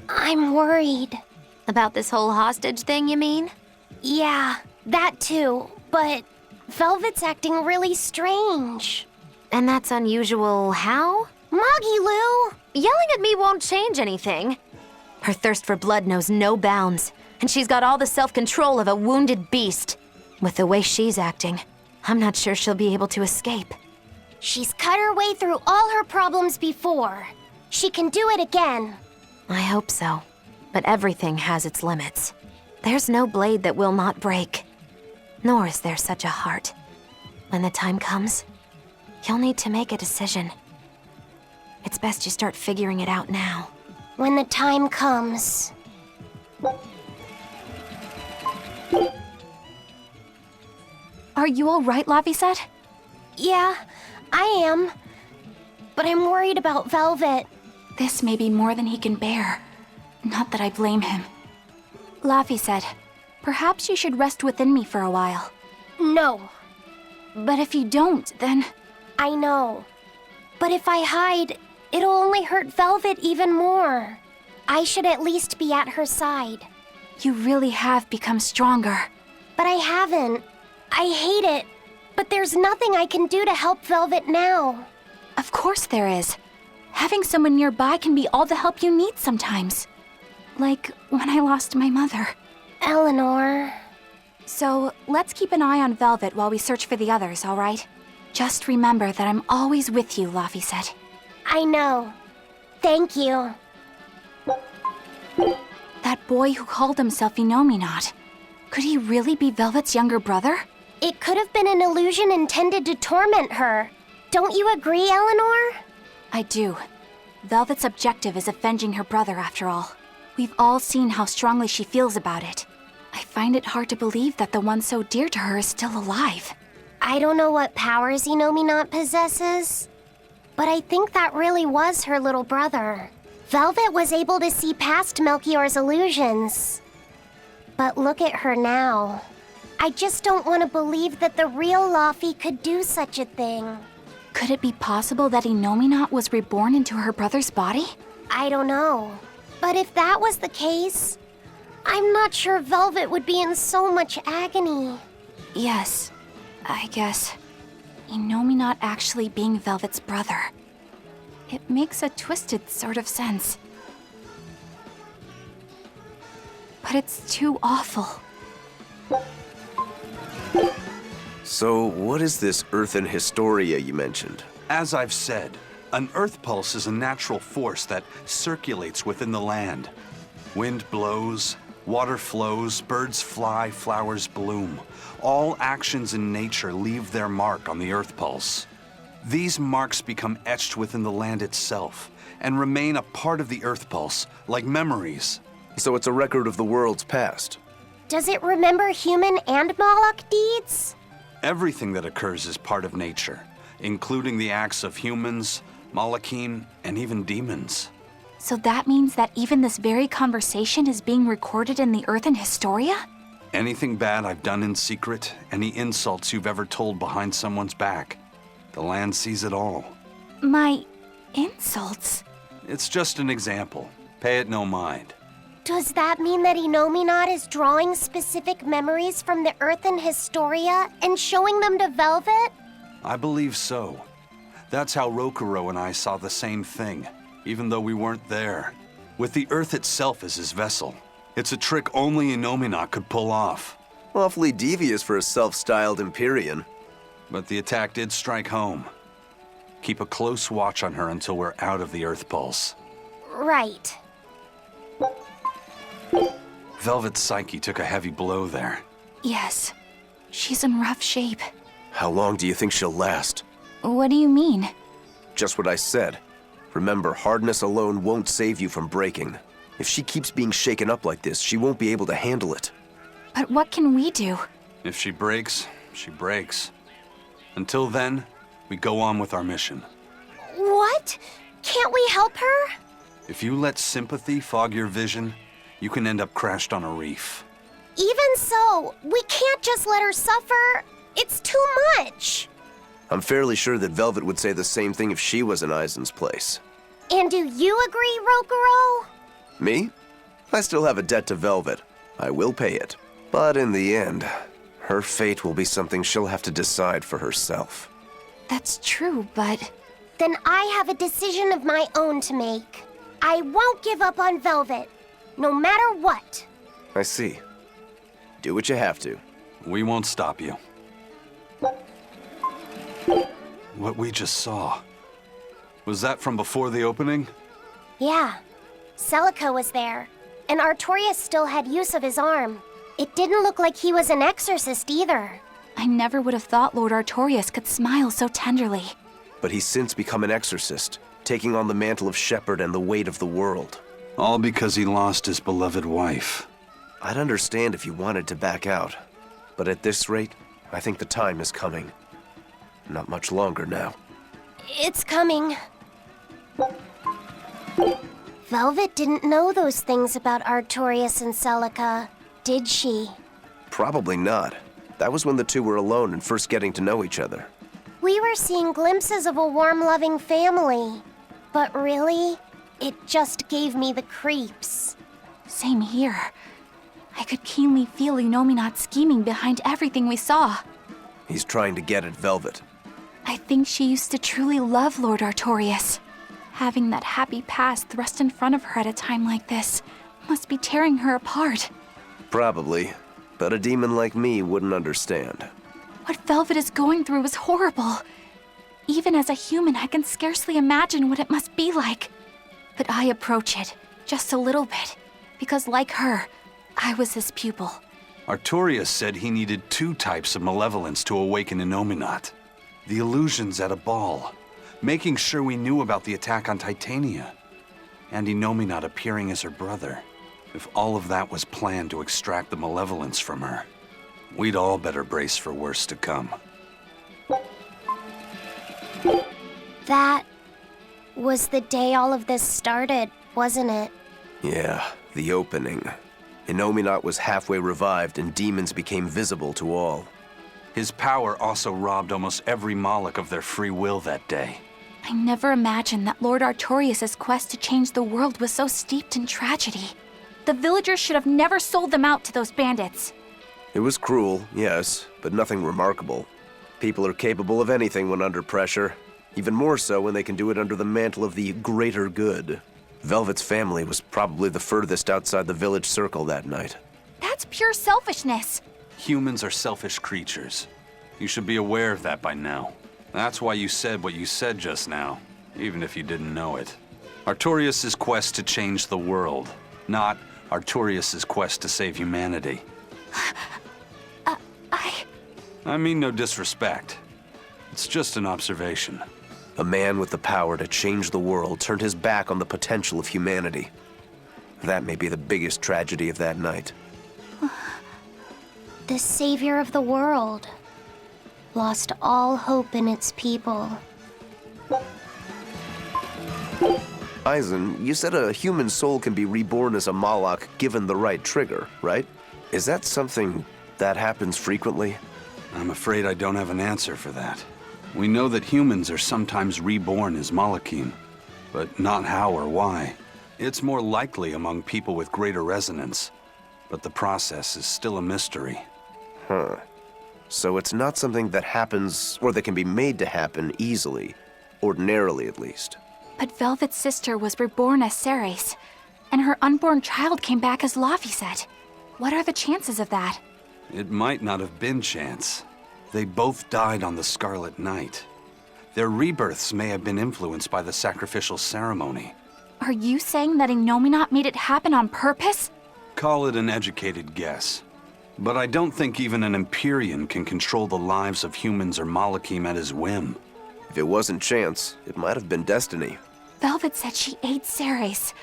I'm worried. About this whole hostage thing, you mean? Yeah, that too. But Velvet's acting really strange. And that's unusual how? Moggy Lou! Yelling at me won't change anything. Her thirst for blood knows no bounds, and she's got all the self-control of a wounded beast. With the way she's acting, I'm not sure she'll be able to escape. She's cut her way through all her problems before. She can do it again. I hope so. But everything has its limits. There's no blade that will not break. Nor is there such a heart. When the time comes, you'll need to make a decision. It's best you start figuring it out now. When the time comes. Are you all right, Laphicet? Yeah, I am. But I'm worried about Velvet. This may be more than he can bear. Not that I blame him. Laphicet, perhaps you should rest within me for a while. No. But if you don't, then... I know. But if I hide, it'll only hurt Velvet even more. I should at least be at her side. You really have become stronger. But I haven't. I hate it. But there's nothing I can do to help Velvet now. Of course there is. Having someone nearby can be all the help you need sometimes. Like when I lost my mother. Eleanor... So, let's keep an eye on Velvet while we search for the others, all right? Just remember that I'm always with you, Laphicet. I know. Thank you. That boy who called himself Inominat. Could he really be Velvet's younger brother? It could have been an illusion intended to torment her. Don't you agree, Eleanor? I do. Velvet's objective is avenging her brother, after all. We've all seen how strongly she feels about it. I find it hard to believe that the one so dear to her is still alive. I don't know what powers Inominat possesses, but I think that really was her little brother. Velvet was able to see past Melchior's illusions. But look at her now. I just don't want to believe that the real Laphi could do such a thing. Could it be possible that Inominat was reborn into her brother's body? I don't know. But if that was the case, I'm not sure Velvet would be in so much agony. Yes, I guess. Inominat actually being Velvet's brother. It makes a twisted sort of sense. But it's too awful. So, what is this earthen hysteria you mentioned? As I've said, an earth pulse is a natural force that circulates within the land. Wind blows, water flows, birds fly, flowers bloom. All actions in nature leave their mark on the earth pulse. These marks become etched within the land itself and remain a part of the earth pulse, like memories. So it's a record of the world's past. Does it remember human and Moloch deeds? Everything that occurs is part of nature, including the acts of humans, Malachim, and even demons. So that means that even this very conversation is being recorded in the earthen historia? Anything bad I've done in secret, any insults you've ever told behind someone's back, the land sees it all. My insults? It's just an example. Pay it no mind. Does that mean that Inominat is drawing specific memories from the earthen historia and showing them to Velvet? I believe so. That's how Rokuro and I saw the same thing, even though we weren't there. With the earth itself as his vessel. It's a trick only Inominat could pull off. Awfully devious for a self-styled Empyrean. But the attack did strike home. Keep a close watch on her until we're out of the earth pulse. Right. Velvet's psyche took a heavy blow there. Yes. She's in rough shape. How long do you think she'll last? What do you mean? Just what I said. Remember, hardness alone won't save you from breaking. If she keeps being shaken up like this, she won't be able to handle it. But what can we do? If she breaks, she breaks. Until then, we go on with our mission. What? Can't we help her? If you let sympathy fog your vision, you can end up crashed on a reef. Even so, we can't just let her suffer. It's too much. I'm fairly sure that Velvet would say the same thing if she was in Aizen's place. And do you agree, Rokuro? Me? I still have a debt to Velvet. I will pay it. But in the end, her fate will be something she'll have to decide for herself. That's true, but... Then I have a decision of my own to make. I won't give up on Velvet, no matter what. I see. Do what you have to. We won't stop you. What we just saw... Was that from before the opening? Yeah. Celica was there, and Artorias still had use of his arm. It didn't look like he was an exorcist either. I never would have thought Lord Artorias could smile so tenderly. But he's since become an exorcist, taking on the mantle of shepherd and the weight of the world. All because he lost his beloved wife. I'd understand if you wanted to back out. But at this rate, I think the time is coming. Not much longer now. It's coming. Velvet didn't know those things about Artorias and Celica, did she? Probably not. That was when the two were alone and first getting to know each other. We were seeing glimpses of a warm, loving family. But really, it just gave me the creeps. Same here. I could keenly feel Innominat scheming behind everything we saw. He's trying to get at Velvet. I think she used to truly love Lord Artorias. Having that happy past thrust in front of her at a time like this must be tearing her apart. Probably. But a demon like me wouldn't understand. What Velvet is going through is horrible. Even as a human, I can scarcely imagine what it must be like. But I approach it, just a little bit, because like her, I was his pupil. Artorias said he needed 2 types of malevolence to awaken Innominat. The illusions at a ball, making sure we knew about the attack on Titania, and Innominat appearing as her brother. If all of that was planned to extract the malevolence from her, we'd all better brace for worse to come. That was the day all of this started, wasn't it? Yeah, the opening. Innominat was halfway revived and demons became visible to all. His power also robbed almost every Moloch of their free will that day. I never imagined that Lord Artorias' quest to change the world was so steeped in tragedy. The villagers should have never sold them out to those bandits. It was cruel, yes, but nothing remarkable. People are capable of anything when under pressure, even more so when they can do it under the mantle of the greater good. Velvet's family was probably the furthest outside the village circle that night. That's pure selfishness. Humans are selfish creatures. You should be aware of that by now. That's why you said what you said just now, even if you didn't know it. Artorias' quest to change the world, not Artorias' quest to save humanity. I mean no disrespect. It's just an observation. A man with the power to change the world turned his back on the potential of humanity. That may be the biggest tragedy of that night. The savior of the world lost all hope in its people. Eisen, you said a human soul can be reborn as a Moloch given the right trigger, right? Is that something that happens frequently? I'm afraid I don't have an answer for that. We know that humans are sometimes reborn as Molochim, but not how or why. It's more likely among people with greater resonance, but the process is still a mystery. Huh. So it's not something that happens, or that can be made to happen easily, ordinarily at least. But Velvet's sister was reborn as Ceres, and her unborn child came back as Laphicet. What are the chances of that? It might not have been chance. They both died on the Scarlet Night. Their rebirths may have been influenced by the sacrificial ceremony. Are you saying that Innominat made it happen on purpose? Call it an educated guess. But I don't think even an Empyrean can control the lives of humans or Molochim at his whim. If it wasn't chance, it might have been destiny. Velvet said she ate Ceres,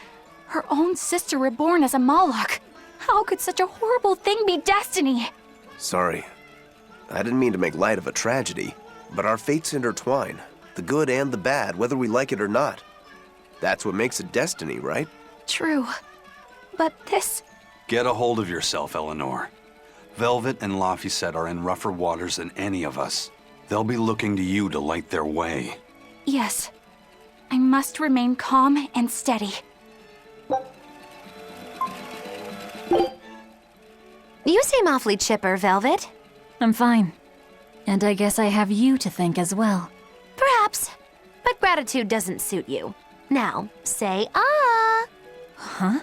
her own sister reborn as a Moloch. How could such a horrible thing be destiny? Sorry. I didn't mean to make light of a tragedy, but our fates intertwine. The good and the bad, whether we like it or not. That's what makes it destiny, right? True. But this... Get a hold of yourself, Eleanor. Velvet and Laphicet are in rougher waters than any of us. They'll be looking to you to light their way. Yes. I must remain calm and steady. You seem awfully chipper, Velvet. I'm fine. And I guess I have you to thank as well. Perhaps. But gratitude doesn't suit you. Now, say ah. Huh?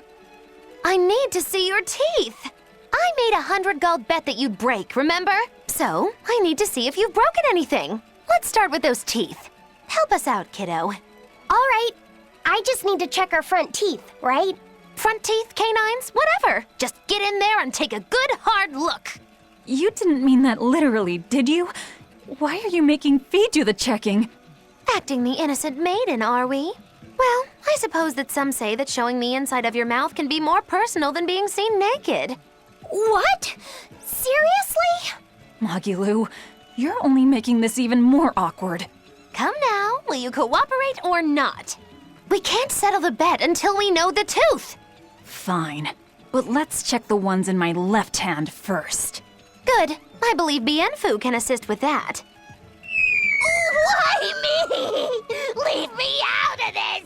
I need to see your teeth. I made 100 gold bet that you'd break, remember? So, I need to see if you've broken anything. Let's start with those teeth. Help us out, kiddo. All right. I just need to check her front teeth, right? Front teeth, canines, whatever. Just get in there and take a good hard look. You didn't mean that literally, did you? Why are you making Fee do the checking? Acting the innocent maiden, are we? Well, I suppose that some say that showing the inside of your mouth can be more personal than being seen naked. What? Seriously? Magilu, you're only making this even more awkward. Come now, will you cooperate or not? We can't settle the bet until we know the tooth. Fine. But let's check the ones in my left hand first. Good. I believe Bienfu can assist with that. Why me? Leave me out of this!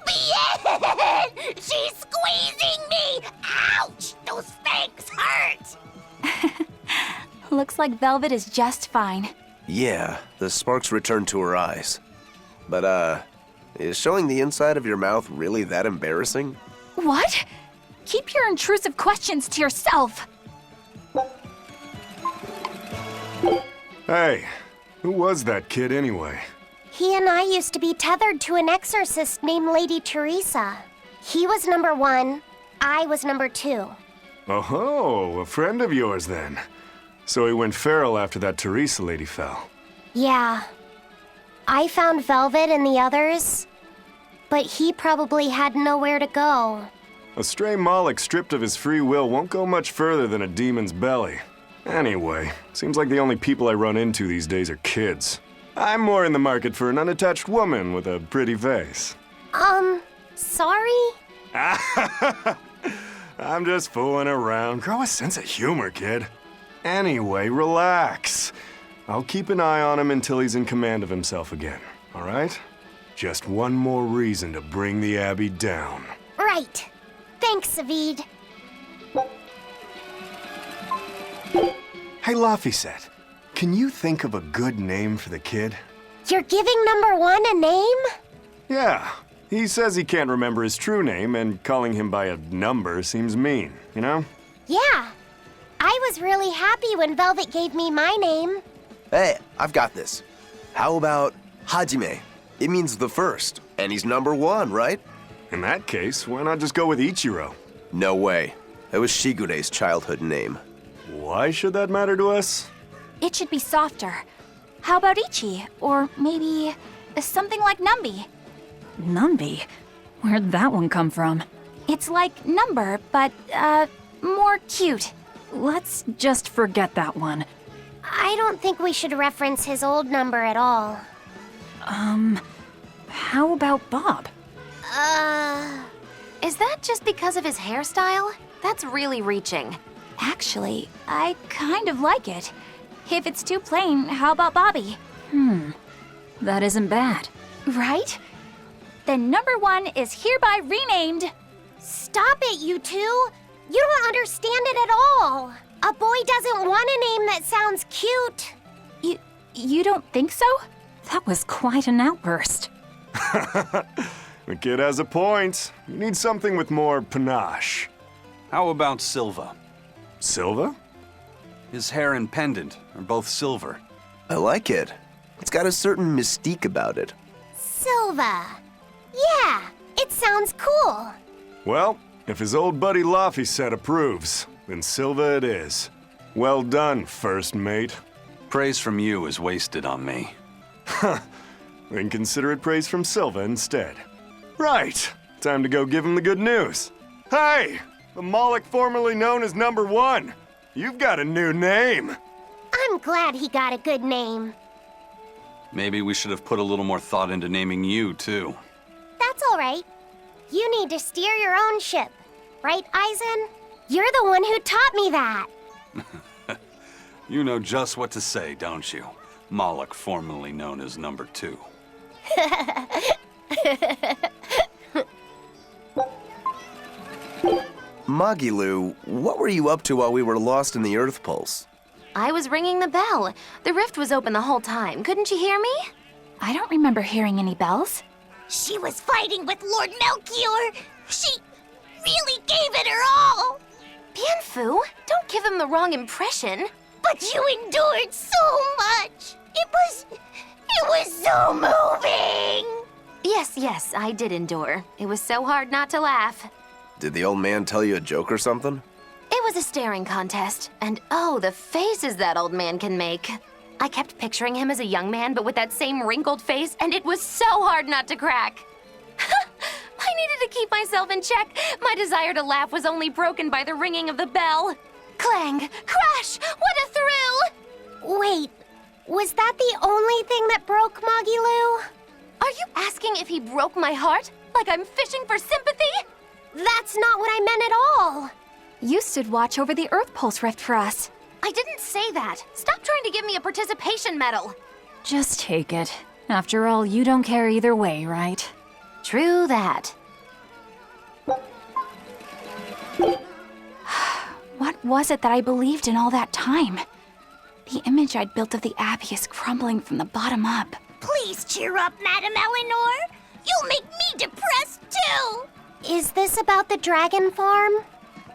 Bien! She's squeezing me! Ouch! Those fangs hurt! Looks like Velvet is just fine. Yeah, the sparks returned to her eyes. But, is showing the inside of your mouth really that embarrassing? What? Keep your intrusive questions to yourself. Hey, who was that kid anyway? He and I used to be tethered to an exorcist named Lady Teresa. He was number 1, I was number 2. Oh, a friend of yours then. So he went feral after that Teresa lady fell. Yeah. I found Velvet and the others, but he probably had nowhere to go. A stray Moloch stripped of his free will won't go much further than a demon's belly. Anyway, seems like the only people I run into these days are kids. I'm more in the market for an unattached woman with a pretty face. Sorry? I'm just fooling around. Grow a sense of humor, kid. Anyway, relax. I'll keep an eye on him until he's in command of himself again, all right? Just one more reason to bring the Abbey down. Right. Thanks, Savid. Hey, Laphicet, can you think of a good name for the kid? You're giving number 1 a name? Yeah, he says he can't remember his true name, and calling him by a number seems mean, you know? Yeah. I was really happy when Velvet gave me my name. Hey, I've got this. How about Hajime? It means the first, and he's number 1, right? In that case, why not just go with Ichiro? No way. That was Shigune's childhood name. Why should that matter to us? It should be softer. How about Ichi? Or maybe something like Numbi? Numbi? Where'd that one come from? It's like number, but, more cute. Let's just forget that one. I don't think we should reference his old number at all. How about Bob? Is that just because of his hairstyle? That's really reaching. Actually, I kind of like it. If it's too plain, how about Bobby? That isn't bad. Right? Then number 1 is hereby renamed. Stop it, you two! You don't understand it at all! A boy doesn't want a name that sounds cute! You don't think so? That was quite an outburst. The kid has a point. You need something with more panache. How about Silva? Silva? His hair and pendant are both silver. I like it. It's got a certain mystique about it. Silva! Yeah, it sounds cool! Well, if his old buddy Laphicet approves, then Silva it is. Well done, first mate. Praise from you is wasted on me. Then consider it praise from Silva instead. Right, time to go give him the good news. Hey, the Moloch formerly known as number 1. You've got a new name. I'm glad he got a good name. Maybe we should have put a little more thought into naming you, too. That's all right. You need to steer your own ship. Right, Eisen? You're the one who taught me that. You know just what to say, don't you? Moloch, formerly known as number 2. Magilu, what were you up to while we were lost in the Earth Pulse? I was ringing the bell. The rift was open the whole time. Couldn't you hear me? I don't remember hearing any bells. She was fighting with Lord Melchior. She really gave it her all. Bienfu, don't give him the wrong impression. But you endured so much. It was so moving. Yes, I did endure. It was so hard not to laugh. Did the old man tell you a joke or something? It was a staring contest, and oh, the faces that old man can make. I kept picturing him as a young man, but with that same wrinkled face, and it was so hard not to crack. I needed to keep myself in check. My desire to laugh was only broken by the ringing of the bell. Clang! Crash! What a thrill! Wait, was that the only thing that broke Magilu? Are you asking if he broke my heart? Like I'm fishing for sympathy? That's not what I meant at all. You stood watch over the Earth Pulse rift for us. I didn't say that. Stop trying to give me a participation medal. Just take it. After all, you don't care either way, right? True that. What was it that I believed in all that time? The image I'd built of the Abbey is crumbling from the bottom up. Please cheer up, Madame Eleanor. You'll make me depressed, too. Is this about the dragon farm?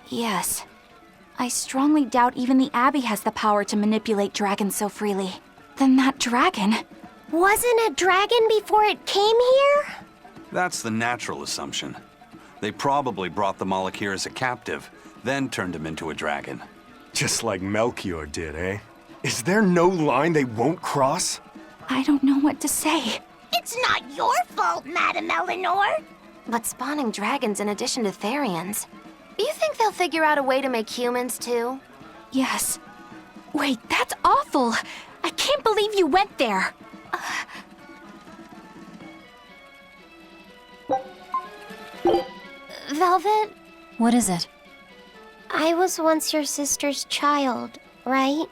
Yes. I strongly doubt even the Abbey has the power to manipulate dragons so freely. Then that dragon... Wasn't a dragon before it came here? That's the natural assumption. They probably brought the Moloch here as a captive, then turned him into a dragon. Just like Melchior did, eh? Is there no line they won't cross? I don't know what to say. It's not your fault, Madame Eleanor. But spawning dragons in addition to Therians. You think they'll figure out a way to make humans too? Yes. Wait, that's awful! I can't believe you went there! Velvet, What is it? I was once your sister's child, right?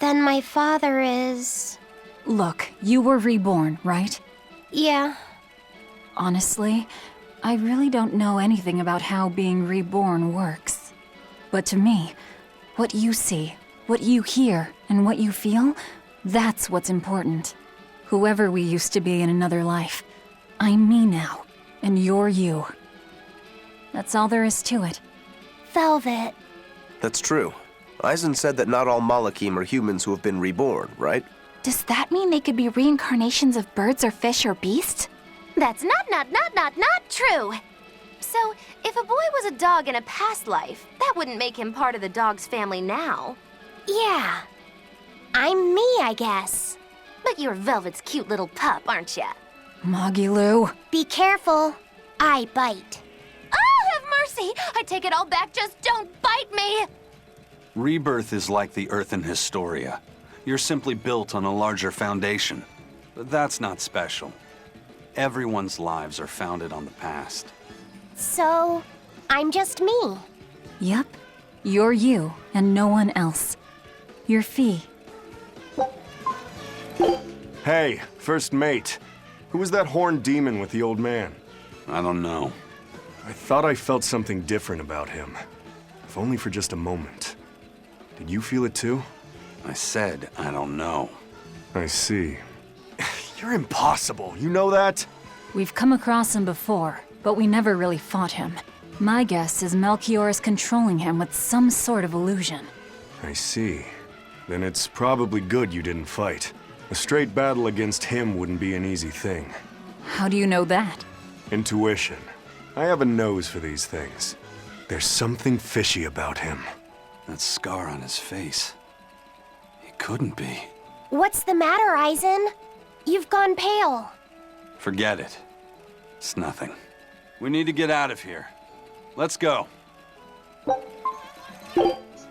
Then my father is... Look, you were reborn, right? Yeah. Honestly, I really don't know anything about how being reborn works. But to me, what you see, what you hear, and what you feel, that's what's important. Whoever we used to be in another life, I'm me now, and you're you. That's all there is to it. Velvet. That's true. Eisen said that not all Malachim are humans who have been reborn, right? Does that mean they could be reincarnations of birds or fish or beasts? That's not true! So, if a boy was a dog in a past life, that wouldn't make him part of the dog's family now. Yeah. I'm me, I guess. But you're Velvet's cute little pup, aren't ya? Magilu. Be careful. I bite. Oh, have mercy! I take it all back, just don't bite me! Rebirth is like the Earth in Historia. You're simply built on a larger foundation. But that's not special. Everyone's lives are founded on the past. So, I'm just me. Yep. You're you, and no one else. You're Fee. Hey, first mate. Who was that horned demon with the old man? I don't know. I thought I felt something different about him. If only for just a moment. Did you feel it too? I said I don't know. I see. You're impossible, you know that? We've come across him before, but we never really fought him. My guess is Melchior is controlling him with some sort of illusion. I see. Then it's probably good you didn't fight. A straight battle against him wouldn't be an easy thing. How do you know that? Intuition. I have a nose for these things. There's something fishy about him. That scar on his face. It couldn't be. What's the matter, Eisen? You've gone pale. Forget it. It's nothing. We need to get out of here. Let's go.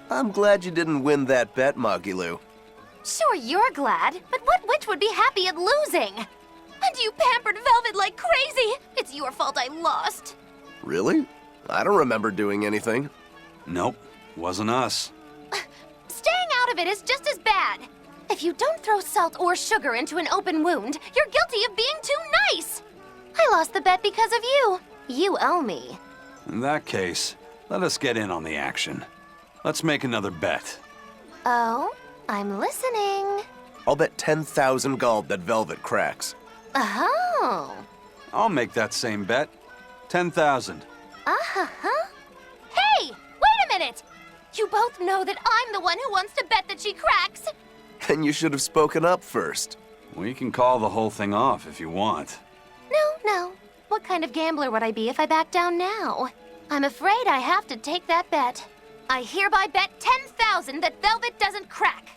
I'm glad you didn't win that bet, Magilu. Sure, you're glad, but what witch would be happy at losing? And you pampered Velvet like crazy! It's your fault I lost. Really? I don't remember doing anything. Nope, wasn't us. Staying out of it is just as bad. If you don't throw salt or sugar into an open wound, you're guilty of being too nice. I lost the bet because of you. You owe me. In that case, Let us get in on the action. Let's make another bet. Oh, I'm listening. I'll bet 10,000 gold that Velvet cracks. Oh. I'll make that same bet. 10,000. Uh-huh. Hey, wait a minute! You both know that I'm the one who wants to bet that she cracks. Then you should have spoken up first. We can call the whole thing off if you want. No. What kind of gambler would I be if I back down now? I'm afraid I have to take that bet. I hereby bet 10,000 that Velvet doesn't crack.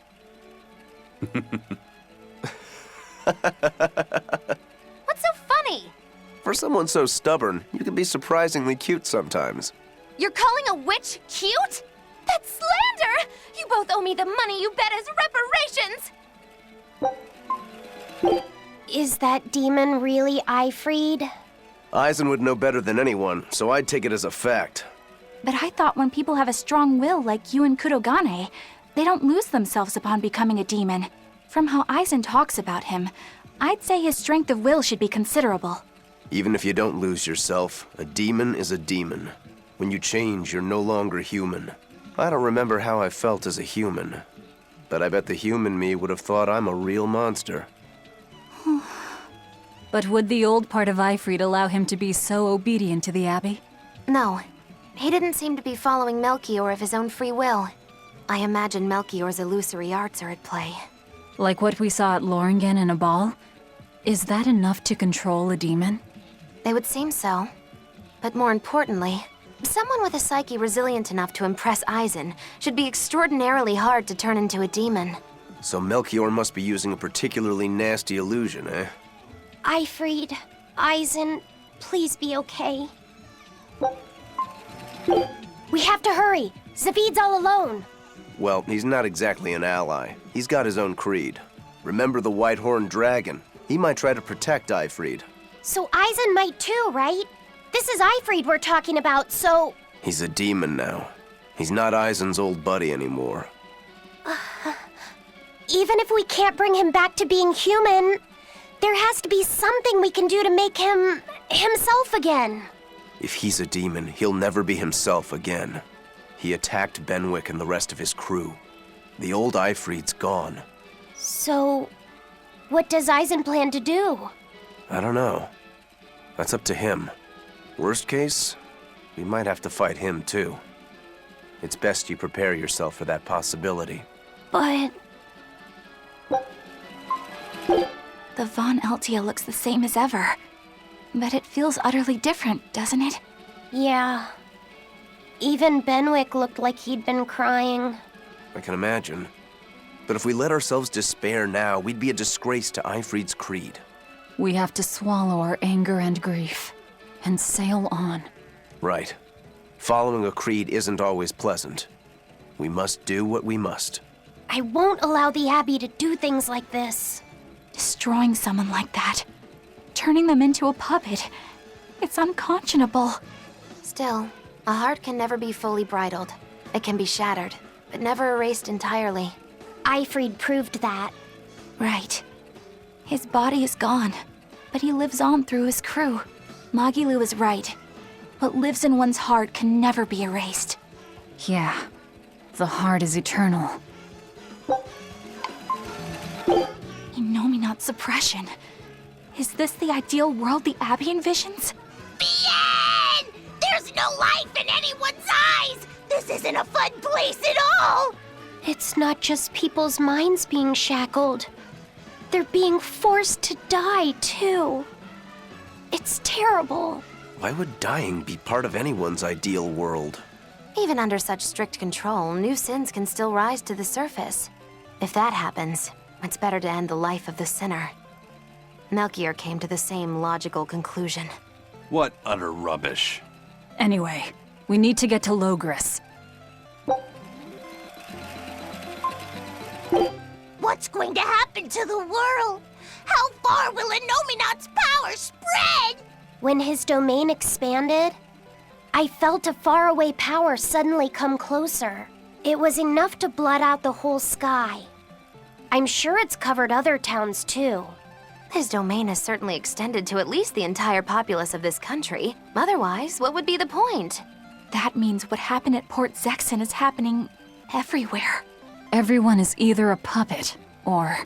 What's so funny? For someone so stubborn, you can be surprisingly cute sometimes. You're calling a witch cute? That's slander! You both owe me the money you bet as reparations! Is that demon really Eifried? Eisen would know better than anyone, so I'd take it as a fact. But I thought when people have a strong will like you and Kurogane, they don't lose themselves upon becoming a demon. From how Eisen talks about him, I'd say his strength of will should be considerable. Even if you don't lose yourself, a demon is a demon. When you change, you're no longer human. I don't remember how I felt as a human, but I bet the human me would have thought I'm a real monster. But would the old part of Eifried allow him to be so obedient to the Abbey? No. He didn't seem to be following Melchior of his own free will. I imagine Melchior's illusory arts are at play. Like what we saw at Loringen in a ball? Is that enough to control a demon? They would seem so. But more importantly, someone with a psyche resilient enough to impress Eisen should be extraordinarily hard to turn into a demon. So Melchior must be using a particularly nasty illusion, eh? Eifried, Eisen, please be okay. We have to hurry. Zavid's all alone. Well, he's not exactly an ally. He's got his own creed. Remember the White-Horned Dragon? He might try to protect Eifried. So Eisen might too, right? This is Eifried we're talking about, so... He's a demon now. He's not Eisen's old buddy anymore. Even if we can't bring him back to being human, there has to be something we can do to make him... himself again. If he's a demon, he'll never be himself again. He attacked Benwick and the rest of his crew. The old Eifried's gone. So, what does Eisen plan to do? I don't know. That's up to him. Worst case, we might have to fight him too. It's best you prepare yourself for that possibility. But... The Von Eltia looks the same as ever. But it feels utterly different, doesn't it? yeah. Even Benwick looked like he'd been crying. I can imagine. But if we let ourselves despair now, we'd be a disgrace to Eifried's creed. We have to swallow our anger and grief, and sail on. Right. Following a creed isn't always pleasant. We must do what we must. I won't allow the Abbey to do things like this. Destroying someone like that. Turning them into a puppet. It's unconscionable. Still, a heart can never be fully bridled. It can be shattered, but never erased entirely. Eifried proved that. Right. His body is gone, but he lives on through his crew. Magilu is right. What lives in one's heart can never be erased. Yeah, the heart is eternal. Innominate suppression. Is this the ideal world the Abbey envisions? Bien! There's no life in anyone's eyes! This isn't a fun place at all! It's not just people's minds being shackled. They're being forced to die, too. It's terrible. Why would dying be part of anyone's ideal world? Even under such strict control, new sins can still rise to the surface. If that happens, it's better to end the life of the sinner. Melchior came to the same logical conclusion. What utter rubbish. Anyway, we need to get to Logris. What's going to happen to the world? How far will Innominate's power spread? When his domain expanded, I felt a faraway power suddenly come closer. It was enough to blot out the whole sky. I'm sure it's covered other towns too. His domain has certainly extended to at least the entire populace of this country. Otherwise, what would be the point? That means what happened at Port Zexon is happening everywhere. Everyone is either a puppet or...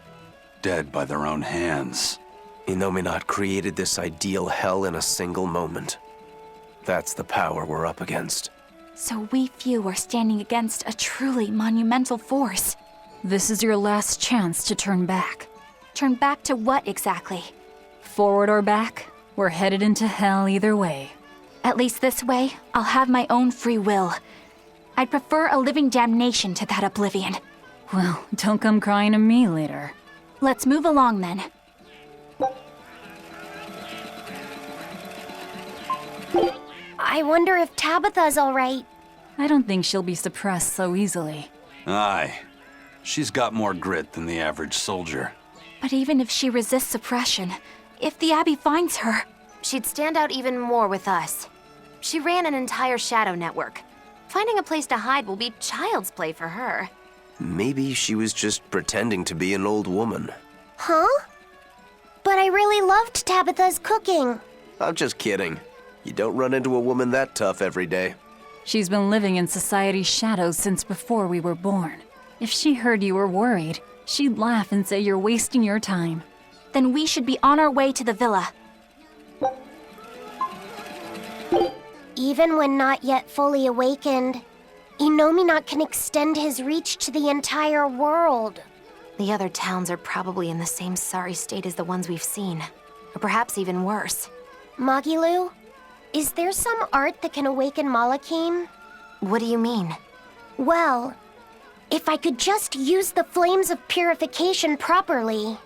Dead by their own hands. Innominat created this ideal hell in a single moment. That's the power we're up against. So we few are standing against a truly monumental force. This is your last chance to turn back. Turn back to what exactly? Forward or back, we're headed into hell either way. At least this way, I'll have my own free will. I'd prefer a living damnation to that oblivion. Well, don't come crying to me later. Let's move along then. I wonder if Tabitha's all right. I don't think she'll be suppressed so easily. Aye. She's got more grit than the average soldier. But even if she resists suppression, if the Abbey finds her, She'd stand out even more with us. She ran an entire shadow network. Finding a place to hide will be child's play for her. Maybe she was just pretending to be an old woman. Huh? But I really loved Tabitha's cooking. I'm just kidding. You don't run into a woman that tough every day. She's been living in society's shadows since before we were born. If she heard you were worried, she'd laugh and say you're wasting your time. then we should be on our way to the villa. Even when not yet fully awakened, Innominat can extend his reach to the entire world. The other towns are probably in the same sorry state as the ones we've seen. Or perhaps even worse. Magilu, is there some art that can awaken Malakim? What do you mean? Well, if I could just use the flames of purification properly.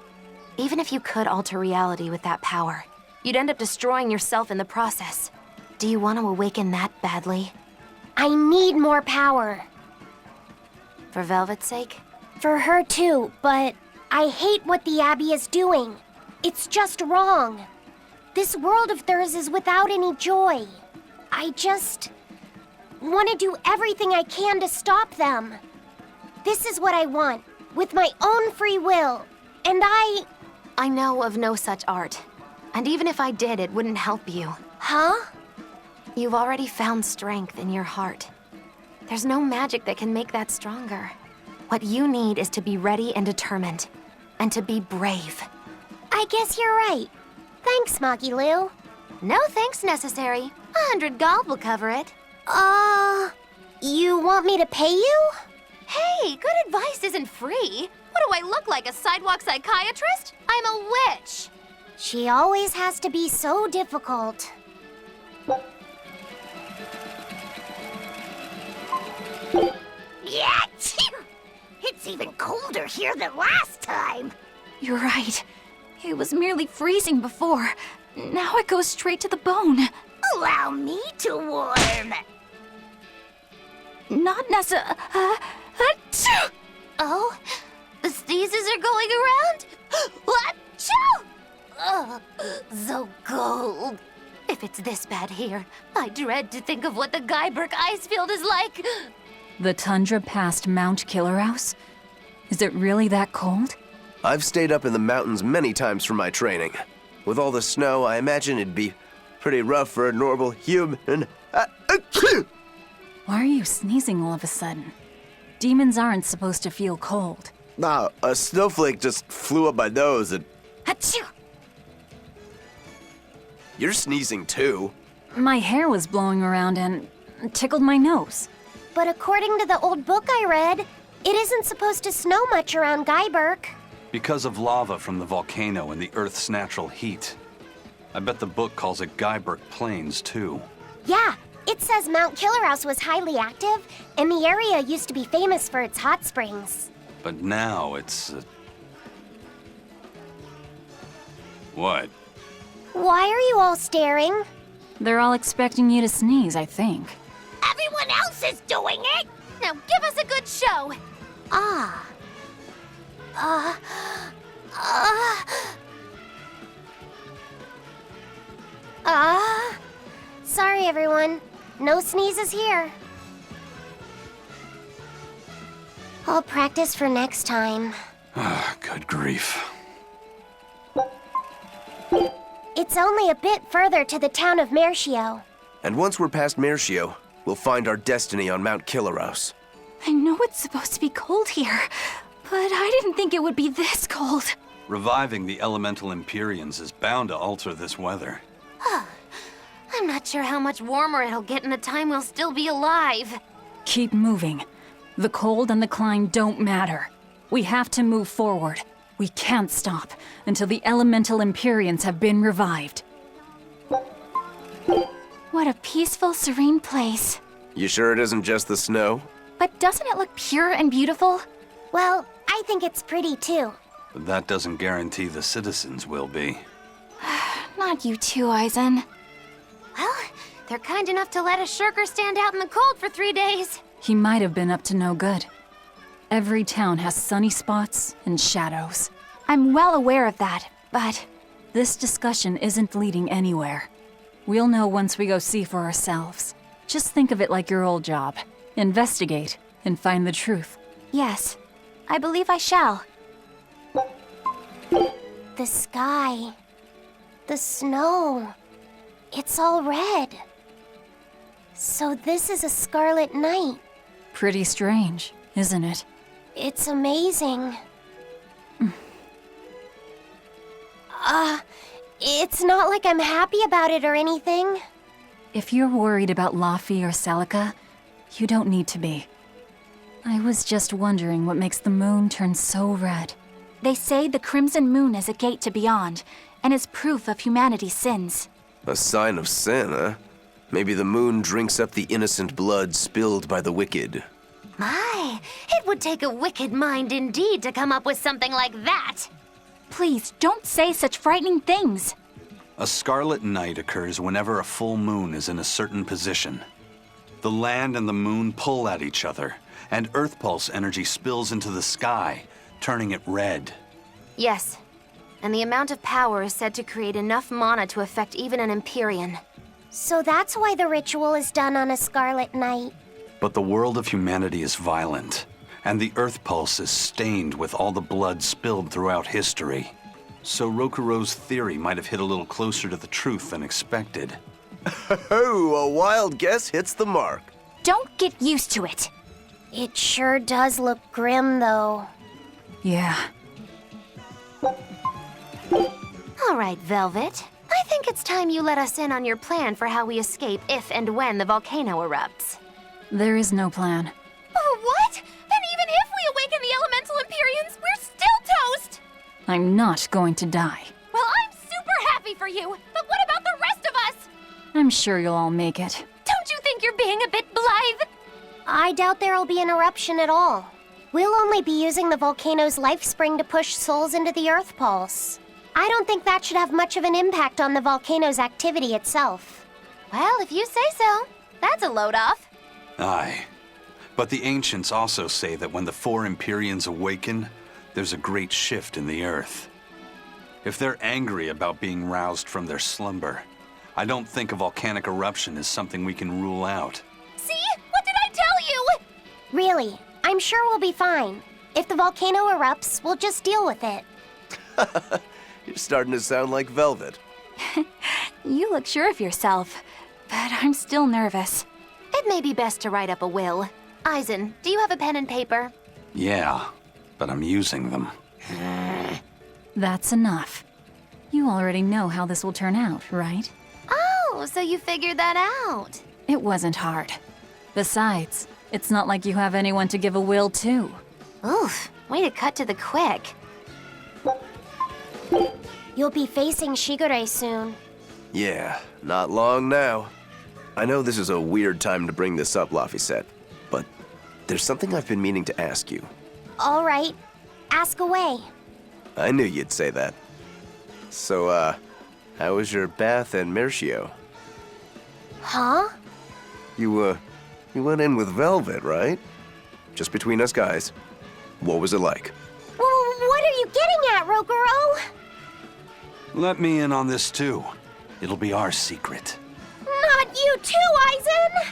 Even if you could alter reality with that power, you'd end up destroying yourself in the process. Do you want to awaken that badly? I need more power. For Velvet's sake? For her too, but I hate what the Abbey is doing. It's just wrong. This world of theirs is without any joy. I just want to do everything I can to stop them. This is what I want, with my own free will. And I know of no such art. And even if I did, it wouldn't help you. Huh? You've already found strength in your heart. There's no magic that can make that stronger. What you need is to be ready and determined. And to be brave. I guess you're right. Thanks, Magilu. No thanks necessary. 100 gold will cover it. You want me to pay you? Hey, good advice isn't free. What do I look like, a sidewalk psychiatrist? I'm a witch. She always has to be so difficult. Yeah, it's even colder here than last time. You're right. It was merely freezing before. Now it goes straight to the bone. Allow me to warm. Not necessarily. Oh, the sneezes are going around? Achoo! So cold. If it's this bad here, I dread to think of what the Guyberg ice field is like. The tundra past Mount Killerhouse? Is it really that cold? I've stayed up in the mountains many times for my training. With all the snow, I imagine it'd be pretty rough for a normal human. Why are you sneezing all of a sudden? Demons aren't supposed to feel cold. Nah, a snowflake just flew up my nose and... Achoo! You're sneezing too. My hair was blowing around and tickled my nose. But according to the old book I read, it isn't supposed to snow much around Guyberg. Because of lava from the volcano and the Earth's natural heat. I bet the book calls it Guyberg Plains, too. Yeah, it says Mount Killerhouse was highly active, and the area used to be famous for its hot springs. But now it's... What? Why are you all staring? They're all expecting you to sneeze, I think. Everyone else is doing it. Now give us a good show. Sorry everyone. No sneezes here. I'll practice for next time. Good grief. It's only a bit further to the town of Mercio. And once we're past Mercio, We'll find our destiny on Mount Killaros. I know it's supposed to be cold here, but I didn't think it would be this cold. Reviving the elemental Empyreans is bound to alter this weather. I'm not sure how much warmer it'll get in the time we'll still be alive. Keep moving. The cold and the climb don't matter. We have to move forward. We can't stop until the elemental Empyreans have been revived. What a peaceful, serene place. You sure it isn't just the snow? But doesn't it look pure and beautiful? Well, I think it's pretty too. But that doesn't guarantee the citizens will be. Not you too, Aizen. Well, they're kind enough to let a shirker stand out in the cold for 3 days. He might have been up to no good. Every town has sunny spots and shadows. I'm well aware of that, but This discussion isn't leading anywhere. We'll know once we go see for ourselves. Just think of it like your old job. Investigate and find the truth. yes, I believe I shall. The sky. The snow. It's all red. So this is a scarlet night. Pretty strange, isn't it? It's amazing. It's not like I'm happy about it or anything. If you're worried about Laffy or Celica, you don't need to be. I was just wondering what makes the moon turn so red. They say the Crimson Moon is a gate to beyond, and is proof of humanity's sins. A sign of sin, huh? Maybe the moon drinks up the innocent blood spilled by the wicked. My, it would take a wicked mind indeed to come up with something like that. Please, don't say such frightening things. A scarlet night occurs whenever a full moon is in a certain position. The land and the moon pull at each other, and Earth Pulse energy spills into the sky, turning it red. Yes, and the amount of power is said to create enough mana to affect even an Empyrean. So that's why the ritual is done on a scarlet night. But the world of humanity is violent, and the Earth Pulse is stained with all the blood spilled throughout history. So Rokuro's theory might have hit a little closer to the truth than expected. Oh, a wild guess hits the mark. Don't get used to it. It sure does look grim, though. Yeah. All right, Velvet. I think it's time you let us in on your plan for how we escape if and when the volcano erupts. There is no plan. Oh, what? Then even if we awaken the Elemental Empyreans, we're still toast! I'm not going to die. Well, I'm super happy for you, but what about the rest of us? I'm sure you'll all make it. Don't you think you're being a bit blithe? I doubt there'll be an eruption at all. We'll only be using the volcano's life spring to push souls into the Earth Pulse. I don't think that should have much of an impact on the volcano's activity itself. Well, if you say so. That's a load off. Aye. But the ancients also say that when the 4 Empyreans awaken, there's a great shift in the earth. If they're angry about being roused from their slumber, I don't think a volcanic eruption is something we can rule out. See? What did I tell you? Really, I'm sure we'll be fine. If the volcano erupts, we'll just deal with it. You're starting to sound like Velvet. You look sure of yourself, but I'm still nervous. It may be best to write up a will. Aizen, do you have a pen and paper? Yeah, but I'm using them. That's enough. You already know how this will turn out, right? Oh, so you figured that out. It wasn't hard. Besides, it's not like you have anyone to give a will to. Oof, way to cut to the quick. You'll be facing Shigure soon. Yeah, not long now. I know this is a weird time to bring this up, Laphicet, but there's something I've been meaning to ask you. All right, ask away. I knew you'd say that. So, how was your bath and Mercio? Huh? You went in with Velvet, right? Just between us guys. What was it like? What are you getting at, Roguro? Let me in on this too. It'll be our secret. Not you too, Aizen!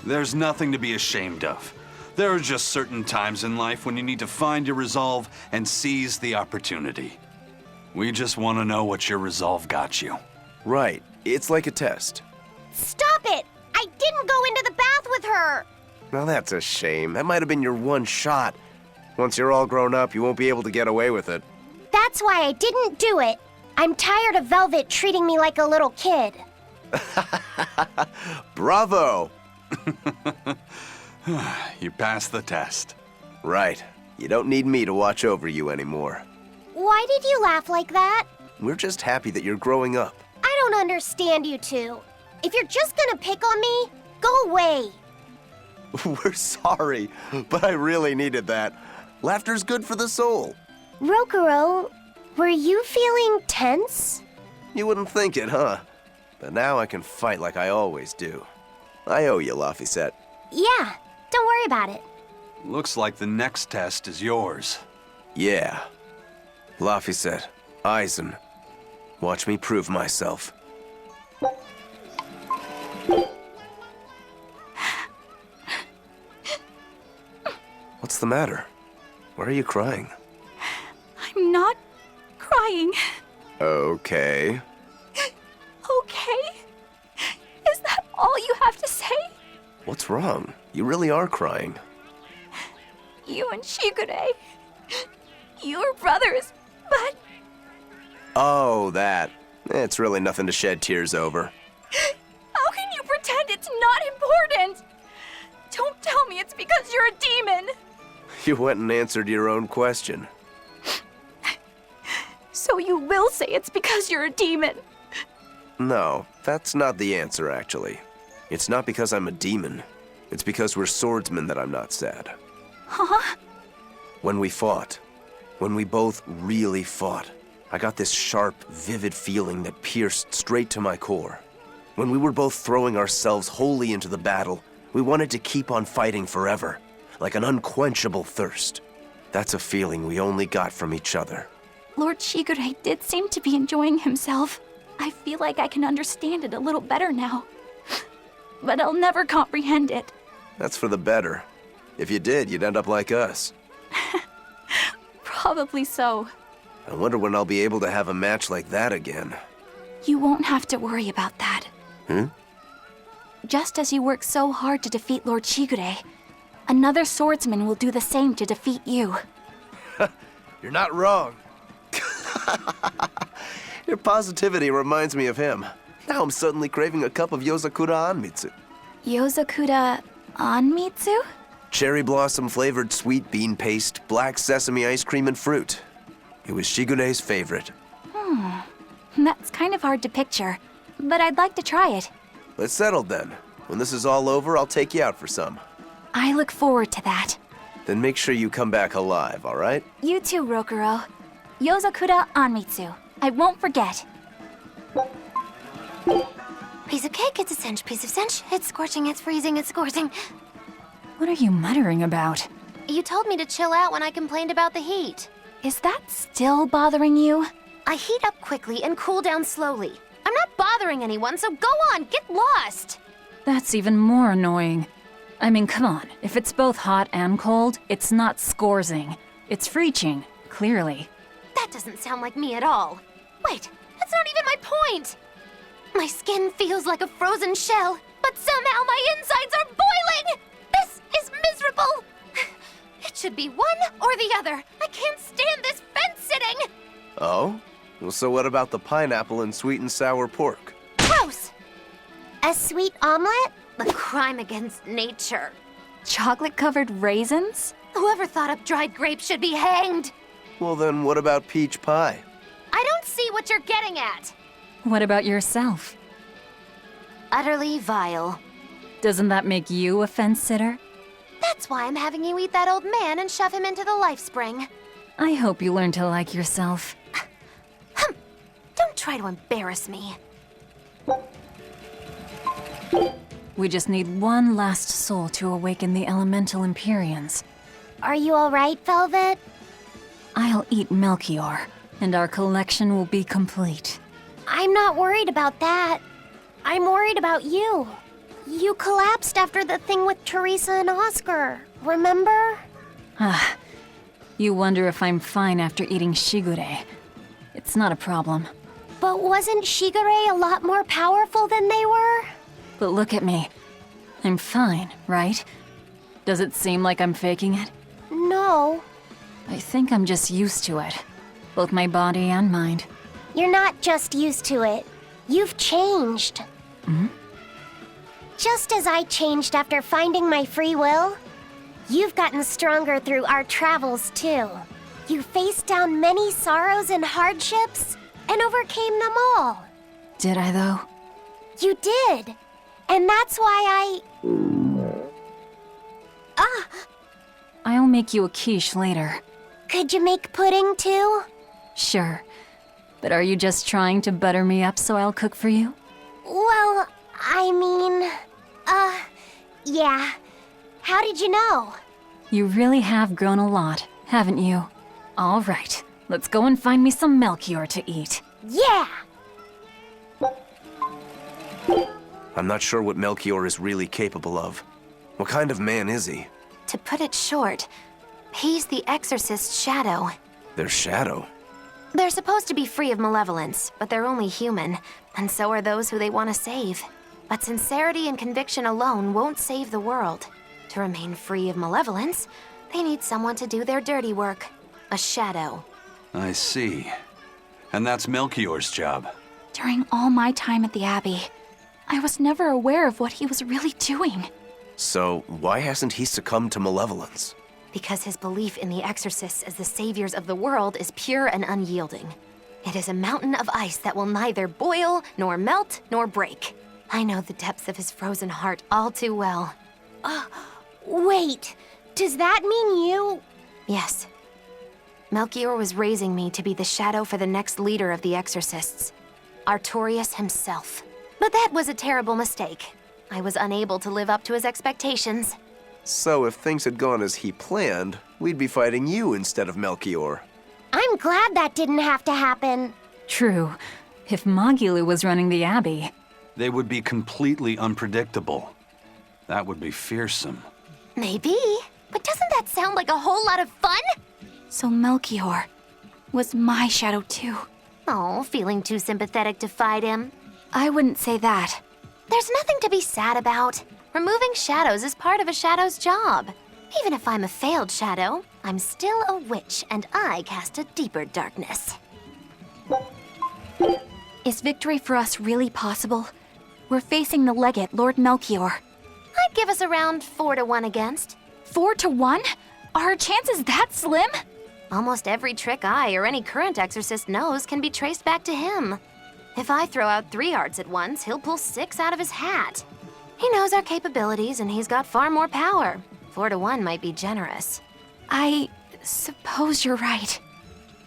There's nothing to be ashamed of. There are just certain times in life when you need to find your resolve and seize the opportunity. We just want to know what your resolve got you. Right. It's like a test. Stop it! I didn't go into the bath with with her. Now that's a shame. That might have been your one shot. Once you're all grown up, you won't be able to get away with it. That's why I didn't do it. I'm tired of Velvet treating me like a little kid. Bravo! You passed the test. Right. You don't need me to watch over you anymore. Why did you laugh like that? We're just happy that you're growing up. I don't understand you two. If you're just gonna pick on me, go away. We're sorry, but I really needed that. Laughter's good for the soul. Rokuro, were you feeling tense? You wouldn't think it, huh? But now I can fight like I always do. I owe you, Laphicet. Yeah, don't worry about it. Looks like the next test is yours. Yeah. Laphicet, Aizen, watch me prove myself. What's the matter? Why are you crying? I'm not crying. Okay. Okay? Is that all you have to say? What's wrong? You really are crying. You and Shigure. You're brothers, but Oh, that. It's really nothing to shed tears over. how can you pretend it's not important? Don't tell me it's because you're a demon. You went and answered your own question. So you will say it's because you're a demon. No, that's not the answer, actually. It's not because I'm a demon. It's because we're swordsmen that I'm not sad. Huh? When we fought, when we both really fought, I got this sharp, vivid feeling that pierced straight to my core. When we were both throwing ourselves wholly into the battle, we wanted to keep on fighting forever, like an unquenchable thirst. That's a feeling we only got from each other. Lord Shigure did seem to be enjoying himself. I feel like I can understand it a little better now. But I'll never comprehend it. That's for the better. If you did, you'd end up like us. Probably so. I wonder when I'll be able to have a match like that again. You won't have to worry about that. Hmm? Just as you worked so hard to defeat Lord Shigure, another swordsman will do the same to defeat you. You're not wrong. Your positivity reminds me of him. Now I'm suddenly craving a cup of Yozakura Anmitsu. Yozakura Anmitsu? Cherry blossom flavored sweet bean paste, black sesame ice cream, and fruit. It was Shigure's favorite. That's kind of hard to picture, but I'd like to try it. Let's settle then. When this is all over, I'll take you out for some. I look forward to that. Then make sure you come back alive, all right? You too, Rokuro. Yozakura Anmitsu. I won't forget. Piece of cake, it's a cinch. Piece of cinch, it's scorching, it's freezing, it's scorching. What are you muttering about? You told me to chill out when I complained about the heat. Is that still bothering you? I heat up quickly and cool down slowly. I'm not bothering anyone, so go on, get lost! That's even more annoying. I mean, come on. If it's both hot and cold, it's not scorzing. It's freeching, clearly. That doesn't sound like me at all. Wait, that's not even my point! My skin feels like a frozen shell, but somehow my insides are boiling! This is miserable! It should be one or the other. I can't stand this fence-sitting! Oh? Well, so what about the pineapple and sweet and sour pork? Gross! A sweet omelet? A crime against nature. Chocolate-covered raisins? Whoever thought up dried grapes should be hanged! Well, then what about peach pie? I don't see what you're getting at! What about yourself? Utterly vile. Doesn't that make you a fence-sitter? That's why I'm having you eat that old man and shove him into the life spring. I hope you learn to like yourself. Don't try to embarrass me. We just need one last soul to awaken the elemental Empyreans. Are you alright, Velvet? I'll eat Melchior, and our collection will be complete. I'm not worried about that. I'm worried about you. You collapsed after the thing with Teresa and Oscar, remember? You wonder if I'm fine after eating Shigure. It's not a problem. But wasn't Shigure a lot more powerful than they were? But look at me. I'm fine, right? Does it seem like I'm faking it? No, I think I'm just used to it. Both my body and mind. you're not just used to it. You've changed. Just as I changed after finding my free will, you've gotten stronger through our travels too. You faced down many sorrows and hardships and overcame them all. Did I, though? You did. And that's why I'll make you a quiche later. could you make pudding too? Sure. But are you just trying to butter me up so I'll cook for you? Well, I mean, yeah. How did you know? You really have grown a lot, haven't you? All right, let's go and find me some Melchior to eat. Yeah! I'm not sure what Melchior is really capable of. What kind of man is he? To put it short, he's the exorcist's shadow. Their shadow? They're supposed to be free of malevolence, but they're only human, and so are those who they want to save. But sincerity and conviction alone won't save the world. To remain free of malevolence, they need someone to do their dirty work. A shadow. I see. And that's Melchior's job. During all my time at the Abbey, I was never aware of what he was really doing. So, why hasn't he succumbed to malevolence? Because his belief in the exorcists as the saviors of the world is pure and unyielding. It is a mountain of ice that will neither boil, nor melt, nor break. I know the depths of his frozen heart all too well. Wait, does that mean you... Yes. Melchior was raising me to be the shadow for the next leader of the exorcists. Artorius himself. But that was a terrible mistake. I was unable to live up to his expectations. So if things had gone as he planned, we'd be fighting you instead of Melchior. I'm glad that didn't have to happen. True. If Magilu was running the Abbey, They would be completely unpredictable. That would be fearsome. Maybe, but doesn't that sound like a whole lot of fun? So Melchior was my shadow too. Oh, feeling too sympathetic to fight him? I wouldn't say that. There's nothing to be sad about. Removing shadows is part of a shadow's job. Even if I'm a failed shadow, I'm still a witch, and I cast a deeper darkness. Is victory for us really possible? We're facing the legate, Lord Melchior. I'd give us around 4 to 1 against. 4 to 1? Are our chances that slim? Almost every trick I or any current exorcist knows can be traced back to him. If I throw out 3 arts at once, he'll pull 6 out of his hat. He knows our capabilities, and he's got far more power. 4 to 1 might be generous. I suppose you're right.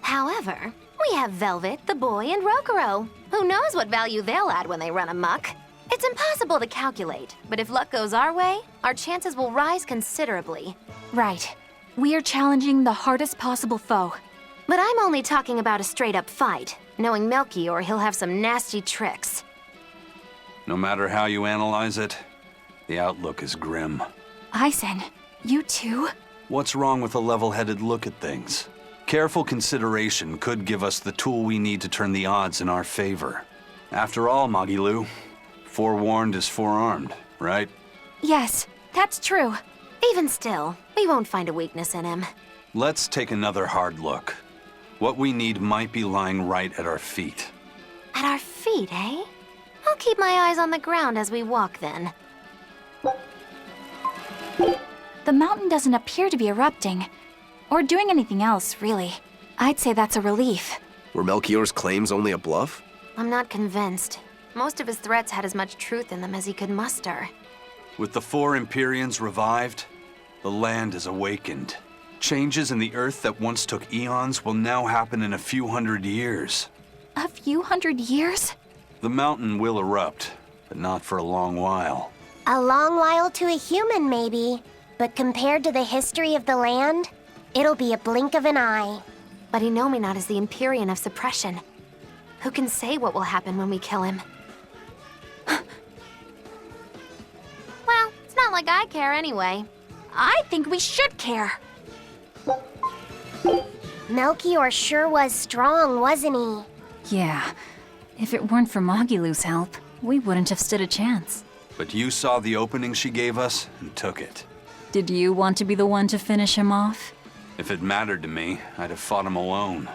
However, we have Velvet, the boy, and Rokuro. Who knows what value they'll add when they run amok? It's impossible to calculate, but if luck goes our way, our chances will rise considerably. Right. We are challenging the hardest possible foe. But I'm only talking about a straight-up fight. Knowing Melchior, he'll have some nasty tricks. No matter how you analyze it, the outlook is grim. Eisen, you too? What's wrong with a level-headed look at things? Careful consideration could give us the tool we need to turn the odds in our favor. After all, Magilu, forewarned is forearmed, right? Yes, that's true. Even still, we won't find a weakness in him. Let's take another hard look. What we need might be lying right at our feet. At our feet, eh? I'll keep my eyes on the ground as we walk then. The mountain doesn't appear to be erupting. Or doing anything else, really. I'd say that's a relief. Were Melchior's claims only a bluff? I'm not convinced. Most of his threats had as much truth in them as he could muster. With the 4 Empyreans revived, the land is awakened. Changes in the earth that once took eons will now happen in a few hundred years. A few hundred years? The mountain will erupt, but not for a long while. A long while to a human, maybe. But compared to the history of the land, it'll be a blink of an eye. But Innominat is the Empyrean of suppression. Who can say what will happen when we kill him? Well, it's not like I care anyway. I think we should care. Melchior sure was strong, wasn't he? yeah. If it weren't for Magilu's help, we wouldn't have stood a chance. But you saw the opening she gave us and took it. Did you want to be the one to finish him off? If it mattered to me, I'd have fought him alone.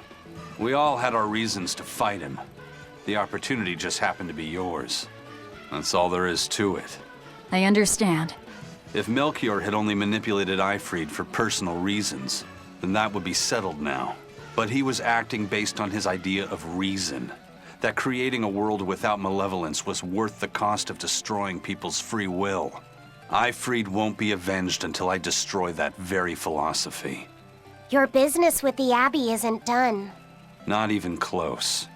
We all had our reasons to fight him. The opportunity just happened to be yours. That's all there is to it. I understand. If Melchior had only manipulated Ifrid for personal reasons, then that would be settled now. But he was acting based on his idea of reason. That creating a world without malevolence was worth the cost of destroying people's free will. Ifrid won't be avenged until I destroy that very philosophy. Your business with the Abbey isn't done. Not even close.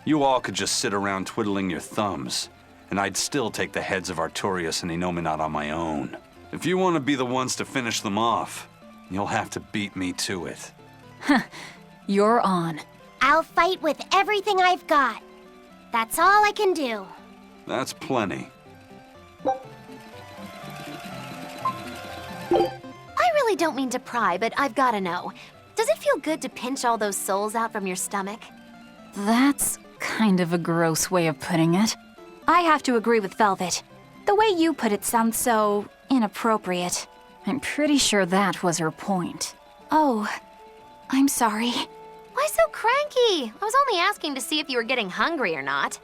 You all could just sit around twiddling your thumbs, and I'd still take the heads of Artorias and Inominat on my own. If you want to be the ones to finish them off, you'll have to beat me to it. You're on. I'll fight with everything I've got. That's all I can do. That's plenty. I really don't mean to pry, but I've gotta know. Does it feel good to pinch all those souls out from your stomach? That's kind of a gross way of putting it. I have to agree with Velvet. The way you put it sounds so inappropriate. I'm pretty sure that was her point. Oh, I'm sorry. Why so cranky? I was only asking to see if you were getting hungry or not.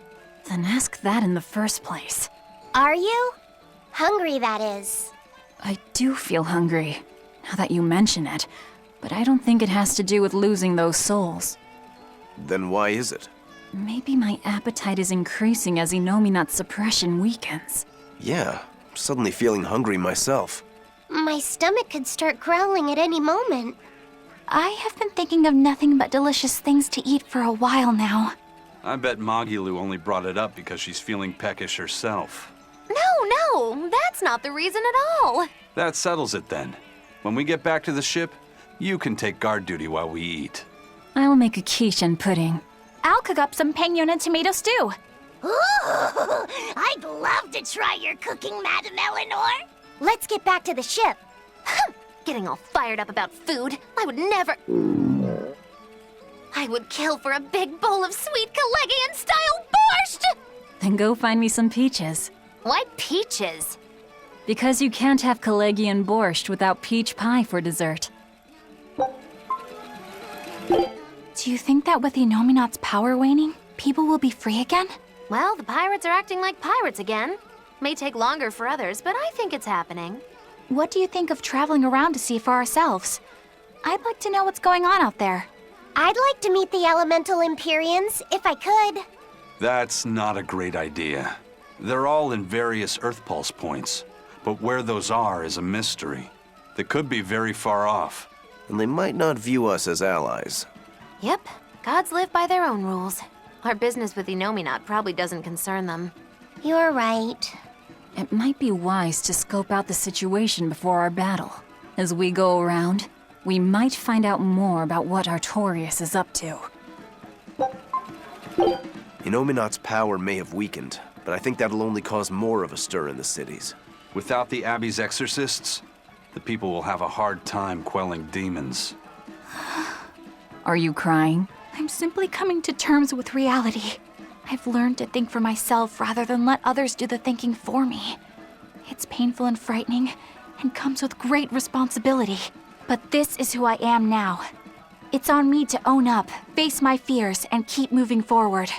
Then ask that in the first place. Are you? Hungry, that is. I do feel hungry, now that you mention it, but I don't think it has to do with losing those souls. Then why is it? Maybe my appetite is increasing as Inominat's suppression weakens. Yeah, I'm suddenly feeling hungry myself. My stomach could start growling at any moment. I have been thinking of nothing but delicious things to eat for a while now. I bet Magilu only brought it up because she's feeling peckish herself. No, that's not the reason at all. That settles it then. When we get back to the ship, you can take guard duty while we eat. I'll make a quiche and pudding. I'll cook up some pinyon and tomato stew. Ooh, I'd love to try your cooking, Madame Eleanor. Let's get back to the ship. Getting all fired up about food. I would never... I would kill for a big bowl of sweet Kalegian-style borscht! Then go find me some peaches. Why peaches? Because you can't have Kalegian borscht without peach pie for dessert. Do you think that with Inominat's power waning, people will be free again? Well, the pirates are acting like pirates again. May take longer for others, but I think it's happening. What do you think of traveling around to see for ourselves? I'd like to know what's going on out there. I'd like to meet the Elemental Empyreans, if I could. That's not a great idea. They're all in various Earth Pulse points, but where those are is a mystery. They could be very far off. And they might not view us as allies. Yep, gods live by their own rules. Our business with Inominat probably doesn't concern them. You're right. It might be wise to scope out the situation before our battle. As we go around, we might find out more about what Artorias is up to. Inominat's power may have weakened, but I think that'll only cause more of a stir in the cities. Without the Abbey's exorcists, the people will have a hard time quelling demons. Are you crying? I'm simply coming to terms with reality. I've learned to think for myself rather than let others do the thinking for me. It's painful and frightening, and comes with great responsibility. But this is who I am now. It's on me to own up, face my fears, and keep moving forward.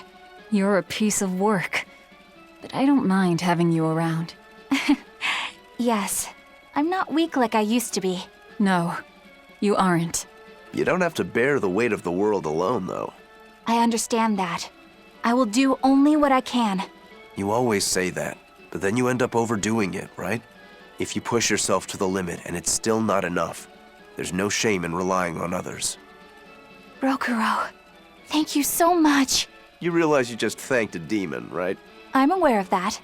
You're a piece of work. But I don't mind having you around. Yes, I'm not weak like I used to be. No, you aren't. You don't have to bear the weight of the world alone, though. I understand that. I will do only what I can. You always say that, but then you end up overdoing it, right? If you push yourself to the limit and it's still not enough, there's no shame in relying on others. Rokuro, thank you so much. You realize you just thanked a demon, right? I'm aware of that.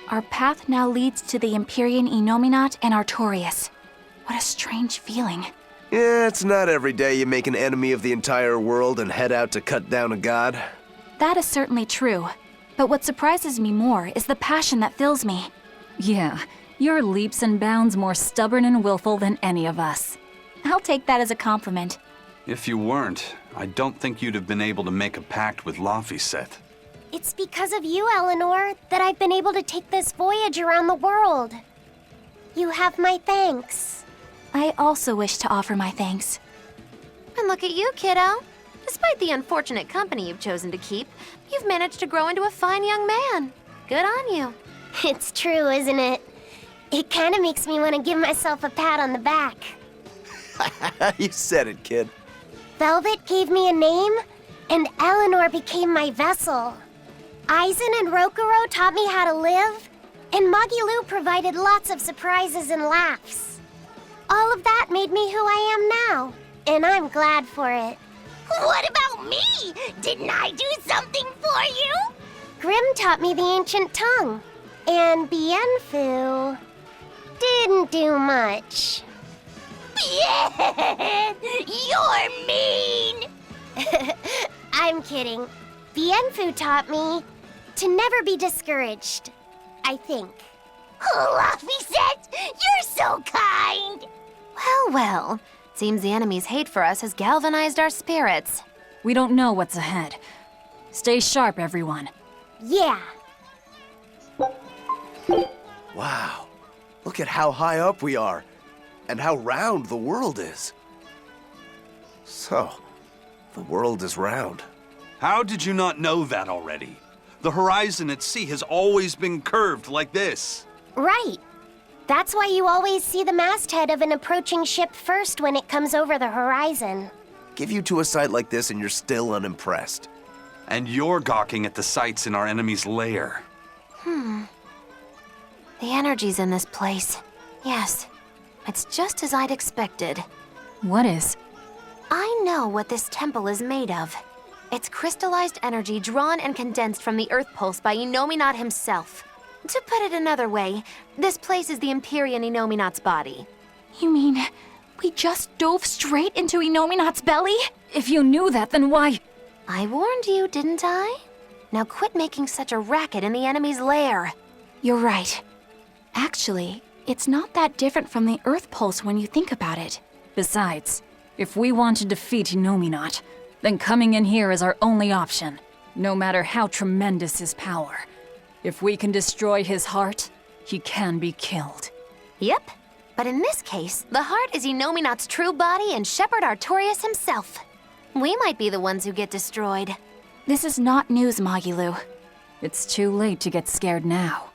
Our path now leads to the Empyrean Inominat and Artorias. What a strange feeling. Yeah, it's not every day you make an enemy of the entire world and head out to cut down a god. That is certainly true. But what surprises me more is the passion that fills me. Yeah, you're leaps and bounds more stubborn and willful than any of us. I'll take that as a compliment. If you weren't, I don't think you'd have been able to make a pact with Laphicet. It's because of you, Eleanor, that I've been able to take this voyage around the world. You have my thanks. I also wish to offer my thanks. And look at you, kiddo. Despite the unfortunate company you've chosen to keep, you've managed to grow into a fine young man. Good on you. It's true, isn't it? It kind of makes me want to give myself a pat on the back. You said it, kid. Velvet gave me a name, and Eleanor became my vessel. Aizen and Rokuro taught me how to live, and Magilu provided lots of surprises and laughs. All of that made me who I am now, and I'm glad for it. What about me? Didn't I do something for you? Grimm taught me the ancient tongue, and Bienfu didn't do much. Bien! You're mean! I'm kidding. Bienfu taught me to never be discouraged, I think. Laphicet, you're so kind! Well, well. Seems the enemy's hate for us has galvanized our spirits. We don't know what's ahead. Stay sharp, everyone. Yeah. Wow. Look at how high up we are, and how round the world is. So, the world is round. How did you not know that already? The horizon at sea has always been curved like this. Right. That's why you always see the masthead of an approaching ship first when it comes over the horizon. Give you to a sight like this and you're still unimpressed. And you're gawking at the sights in our enemy's lair. The energy's in this place. Yes, it's just as I'd expected. What is? I know what this temple is made of. It's crystallized energy drawn and condensed from the Earth Pulse by Inominat himself. To put it another way, this place is the Empyrean Inominat's body. You mean we just dove straight into Inominat's belly? If you knew that, then why? I warned you, didn't I? Now quit making such a racket in the enemy's lair. You're right. Actually, it's not that different from the Earth Pulse when you think about it. Besides, if we want to defeat Inominat, then coming in here is our only option, no matter how tremendous his power. If we can destroy his heart, he can be killed. Yep, but in this case, the heart is Inominat's true body and Shepherd Artorias himself. We might be the ones who get destroyed. This is not news, Magilu. It's too late to get scared now.